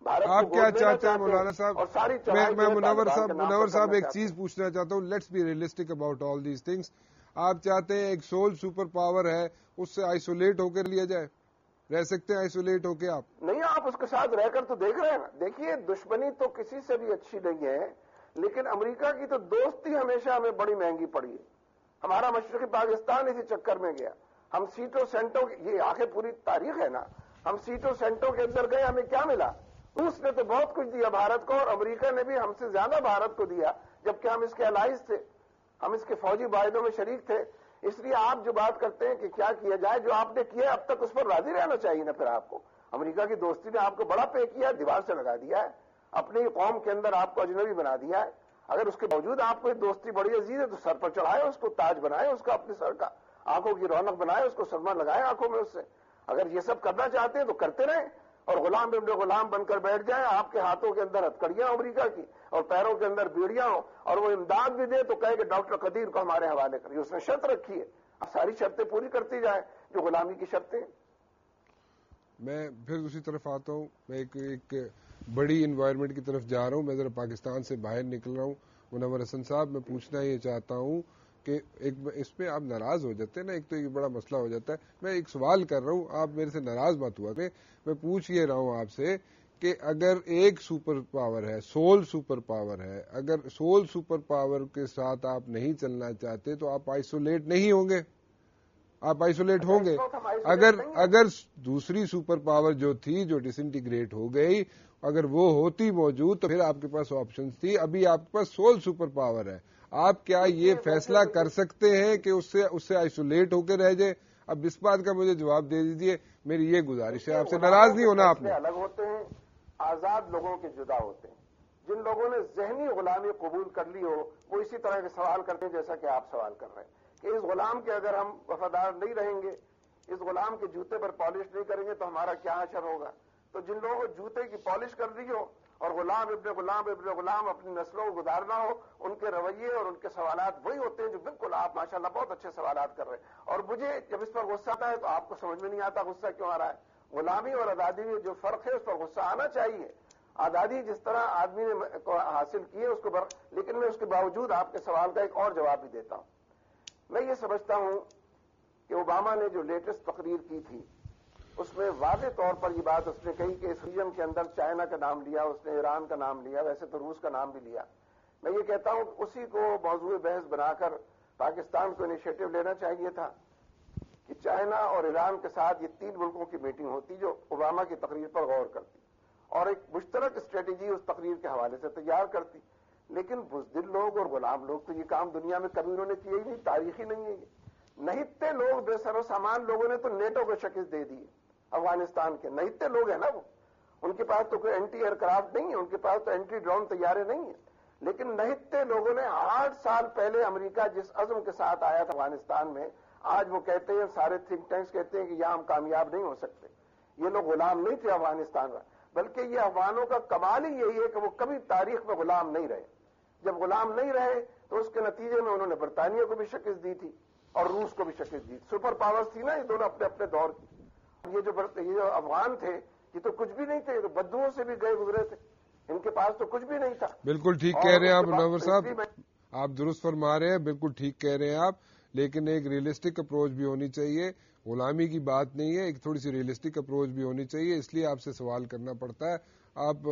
آپ کیا چاہتے ہیں مولانا صاحب؟ اور ساری میں منور صاحب ایک چیز پوچھنا چاہتا ہوں. Let's be realistic about all these things. آپ چاہتے ہیں ایک سول سپر پاور ہے اس سے آئسولیٹ ہو کر لیا جائے؟ رہ سکتے ہیں آئسولیٹ ہو کے آپ؟ نہیں، آپ اس کے ساتھ رہ کر تو دیکھ رہے ہیں نا. دیکھیے، دشمنی تو کسی سے بھی اچھی نہیں ہے، لیکن امریکہ کی تو دوستی ہمیشہ ہمیں بڑی مہنگی پڑی ہے. ہمارا مشرقی پاکستان اسی چکر میں گیا. ہم سیٹوں سینٹوں، یہ آخر پوری تاریخ ہے نا، ہم سیٹوں سینٹوں کے اندر گئے، ہمیں کیا ملا؟ روس نے تو بہت کچھ دیا بھارت کو، اور امریکہ نے بھی ہم سے زیادہ بھارت کو دیا، جبکہ ہم اس کے الائز تھے، ہم اس کے فوجی معاہدوں میں شریک تھے. اس لیے آپ جو بات کرتے ہیں کہ کیا کیا جائے، جو آپ نے کیا اب تک اس پر راضی رہنا چاہیے نا. پھر آپ کو امریکہ کی دوستی نے آپ کو بڑا پے کیا، دیوار سے لگا دیا ہے، اپنی قوم کے اندر آپ کو اجنبی بنا دیا ہے. اگر اس کے باوجود آپ کو دوستی بڑی عزیز ہے تو سر پر چڑھائے اس کو، تاج بنائے اس کا اپنے سر کا، آنکھوں کی رونق بنائے اس کو، سرما لگائے آنکھوں میں اس سے. اگر یہ سب کرنا چاہتے ہیں تو کرتے رہیں، اور غلام ابن غلام بن کر بیٹھ جائیں. آپ کے ہاتھوں کے اندر ہتکڑیاں امریکہ کی اور پیروں کے اندر بیڑیاں ہوں، اور وہ امداد بھی دے تو کہے کہ ڈاکٹر قدیر کو ہمارے حوالے کریے. اس نے شرط رکھی ہے، آپ ساری شرطیں پوری کرتی جائیں جو غلامی کی شرطیں. میں پھر دوسری طرف آتا ہوں. میں ایک بڑی انوائرمنٹ کی طرف جا رہا ہوں. میں ذرا پاکستان سے باہر نکل رہا ہوں. منور حسن صاحب، میں پوچھنا یہ چاہتا ہوں کہ اس پہ آپ ناراض ہو جاتے ہیں نا، ایک تو یہ بڑا مسئلہ ہو جاتا ہے. میں ایک سوال کر رہا ہوں، آپ میرے سے ناراض مت ہوا کریں. میں پوچھ یہ رہا ہوں آپ سے کہ اگر ایک سپر پاور ہے، سول سپر پاور ہے، اگر سول سپر پاور کے ساتھ آپ نہیں چلنا چاہتے تو آپ آئسولیٹ نہیں ہوں گے؟ آپ آئسولیٹ ہوں گے. اگر دوسری سپر پاور جو تھی، جو ڈس انٹیگریٹ ہو گئی، اگر وہ ہوتی موجود تو پھر آپ کے پاس آپشنز تھی. ابھی آپ کے پاس سول سپر پاور ہے. آپ کیا یہ فیصلہ کر سکتے ہیں کہ اس سے آئسولیٹ ہو کے رہ جائے؟ اب اس بات کا مجھے جواب دے دیجئے. میری یہ گزارش ہے، آپ سے ناراض نہیں ہونا آپ نے. الگ ہوتے ہیں، آزاد لوگوں کے جدا ہوتے ہیں. جن لوگوں نے ذہنی غلامی قبول کر لی ہو، وہ اسی طرح کے سوال کرتے ہیں جیسا کہ آپ سوال کر رہے ہیں کہ اس غلام کے اگر ہم وفادار نہیں رہیں گے، اس غلام کے جوتے پر پالش نہیں کریں گے تو ہمارا کیا اثر ہوگا. تو جن لوگوں کو جوتے کی پالش کر دی ہو اور غلام ابن غلام اپنی نسلوں کو گزارنا ہو، ان کے رویے اور ان کے سوالات وہی ہوتے ہیں جو بالکل آپ ماشاءاللہ بہت اچھے سوالات کر رہے ہیں. اور مجھے جب اس پر غصہ آتا ہے تو آپ کو سمجھ میں نہیں آتا غصہ کیوں آ رہا ہے. غلامی اور آزادی میں جو فرق ہے اس پر غصہ آنا چاہیے. آزادی جس طرح آدمی نے حاصل کی ہے اس کو لیکن میں اس کے باوجود آپ کے سوال کا ایک اور جواب بھی دیتا ہوں. میں یہ سمجھتا ہوں کہ اوباما نے جو لیٹسٹ تقریر کی تھی اس میں واضح طور پر یہ بات اس نے کہی کہ اس ریجن کے اندر چائنا کا نام لیا، اس نے ایران کا نام لیا، ویسے تو روس کا نام بھی لیا. میں یہ کہتا ہوں کہ اسی کو موضوع بحث بنا کر پاکستان کو انیشیٹو لینا چاہیے تھا کہ چائنا اور ایران کے ساتھ یہ 3 ملکوں کی میٹنگ ہوتی جو اوباما کی تقریر پر غور کرتی اور ایک مشترک اسٹریٹجی اس تقریر کے حوالے سے تیار کرتی. لیکن بزدل لوگ اور غلام لوگ تو یہ کام دنیا میں کبھی انہوں نے کیا ہی نہیں، تاریخی نہیں ہے یہ. نہتے لوگ، بے سر و سامان لوگوں نے تو نیٹو کو شکست دے دی ہے. افغانستان کے نہتے لوگ ہیں نا، وہ ان کے پاس تو کوئی اینٹی ایئر کرافٹ نہیں ہے، ان کے پاس تو اینٹی ڈرون طیارے نہیں ہیں. لیکن نہتے لوگوں نے 8 سال پہلے امریکہ جس عزم کے ساتھ آیا تھا افغانستان میں، آج وہ کہتے ہیں، سارے تھنک ٹینکس کہتے ہیں کہ یہاں ہم کامیاب نہیں ہو سکتے. یہ لوگ غلام نہیں تھے افغانستان میں، بلکہ یہ افغانوں کا کمال ہی یہی ہے کہ وہ کبھی تاریخ میں غلام نہیں رہے. جب غلام نہیں رہے تو اس کے نتیجے میں انہوں نے برطانیہ کو بھی شکست دی تھی اور روس کو بھی شکست دی. سپر پاورز تھی نا یہ دونوں اپنے اپنے دور کی. یہ جو افغان تھے یہ تو کچھ بھی نہیں تھے، یہ تو بدوؤں سے بھی گئے گزرے تھے، ان کے پاس تو کچھ بھی نہیں تھا. بالکل ٹھیک کہہ رہے ہیں آپ منور صاحب، آپ درست فرما رہے ہیں، بالکل ٹھیک کہہ رہے ہیں آپ. لیکن ایک ریئلسٹک اپروچ بھی ہونی چاہیے. غلامی کی بات نہیں ہے، ایک تھوڑی سی ریئلسٹک اپروچ بھی ہونی چاہیے. اس لیے آپ سے سوال کرنا پڑتا ہے. آپ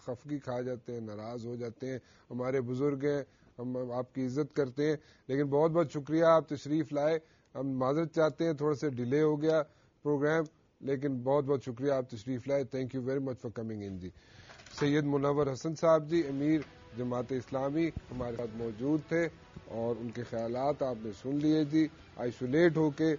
خفگی کھا جاتے ہیں، ناراض ہو جاتے ہیں. ہمارے بزرگ ہیں، ہم آپ کی عزت کرتے ہیں، لیکن بہت بہت شکریہ آپ تشریف لائے. ہم معذرت چاہتے ہیں، تھوڑا سا ڈیلے ہو گیا پروگرام، لیکن بہت بہت شکریہ آپ تشریف لائے. Thank you very much for coming in. جی سید منور حسن صاحب جی، امیر جماعت اسلامی، ہمارے ساتھ موجود تھے اور ان کے خیالات آپ نے سن لیے. جی آئسولیٹ ہو کے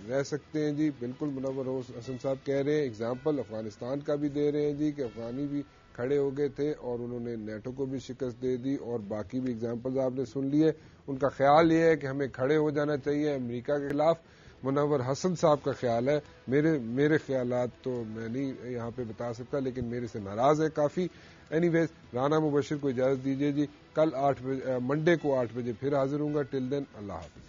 رہ سکتے ہیں. جی بالکل منور حسن صاحب کہہ رہے ہیں. اگزامپل افغانستان کا بھی دے رہے ہیں جی کہ افغانی بھی کھڑے ہو گئے تھے اور انہوں نے نیٹو کو بھی شکست دے دی، اور باقی بھی اگزامپلز آپ نے سن لیے. ان کا خیال یہ ہے کہ ہمیں کھڑے ہو جانا چاہیے امریکہ کے خلاف. منور حسن صاحب کا خیال ہے، میرے خیالات تو میں نہیں یہاں پہ بتا سکتا، لیکن میرے سے ناراض ہے کافی. اینی ویز رانا مبشر کو اجازت دیجیے جی. کل منڈے کو 8 بجے پھر حاضر ہوں گا. ٹل دین اللہ حافظ.